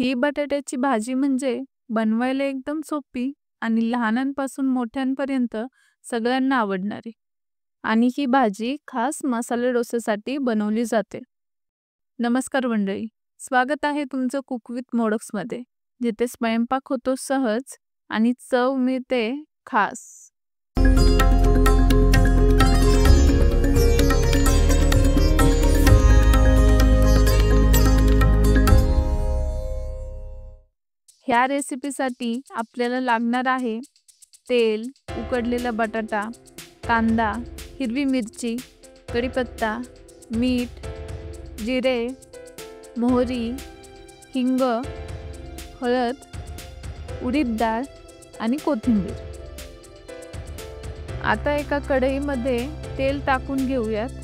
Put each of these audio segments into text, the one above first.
ही बटाट्याची भाजी म्हणजे बनवायला एकदम सोपी आणि लहानांपासून मोठ्यांपर्यंत सगळ्यांना आवडणारी. आणि ही भाजी खास मसाले डोसेसाठी बनवली जाते. नमस्कार मंडळी, स्वागत आहे तुमचं कुक विथ मोडक्समध्ये, जिथे स्वयंपाक होतो सहज आणि चव मिळते खास. ह्या रेसिपीसाठी आपल्याला लागणार आहे तेल, उकडलेला बटाटा, कांदा, हिरवी मिरची, कढीपत्ता, मीठ, जिरे, मोहरी, हिंग, हळद, उडीद डाळ आणि कोथिंबीर. आता एका कढईमध्ये तेल टाकून घेऊयात.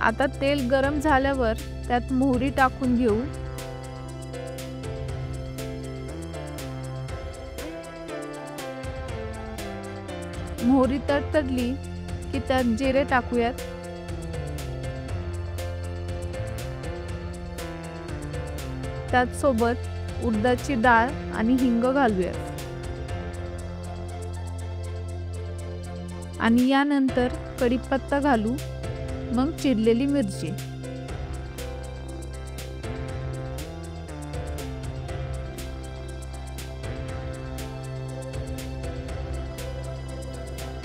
आता तेल गरम झाल्यावर त्यात मोहरी टाकून घेऊ. मोहरी तडतडली की त्यात जिरे टाकूयात. त्यात सोबत उडदाची डाळ आणि हिंग घालूयात. आणि यानंतर कढीपत्ता घालू, मग चिरलेली मिरची.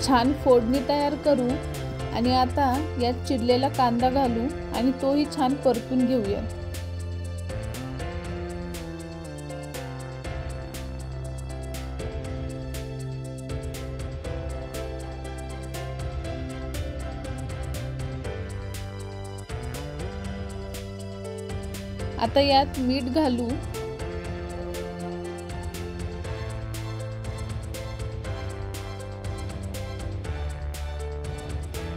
छान फोडणी तयार करू आणि आता यात चिरलेला कांदा घालू आणि तोही छान परतून घेऊया. आता यात मीठ घालू.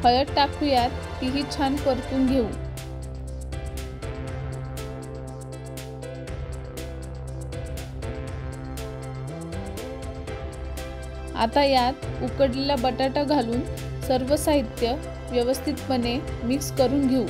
हळद टाकूयात, तीही छान परतून घेऊ. आता यात उकडलेला बटाटा घालून सर्व साहित्य व्यवस्थितपणे मिक्स करून घेऊ.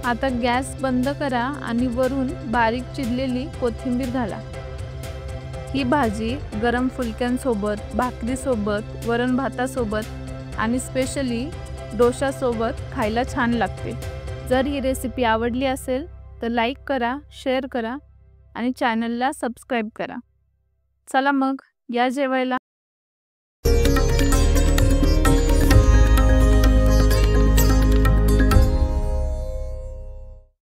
आता गॅस बंद करा आणि वरून बारीक चिरलेली कोथिंबीर घाला. ही भाजी गरम फुलक्यांसोबत, भाकरीसोबत, वरण भातासोबत आणि स्पेशली डोशासोबत खायला छान लागते. जर ही रेसिपी आवडली असेल तर लाईक करा, शेअर करा आणि चॅनलला सबस्क्राईब करा. चला मग या जेवायला.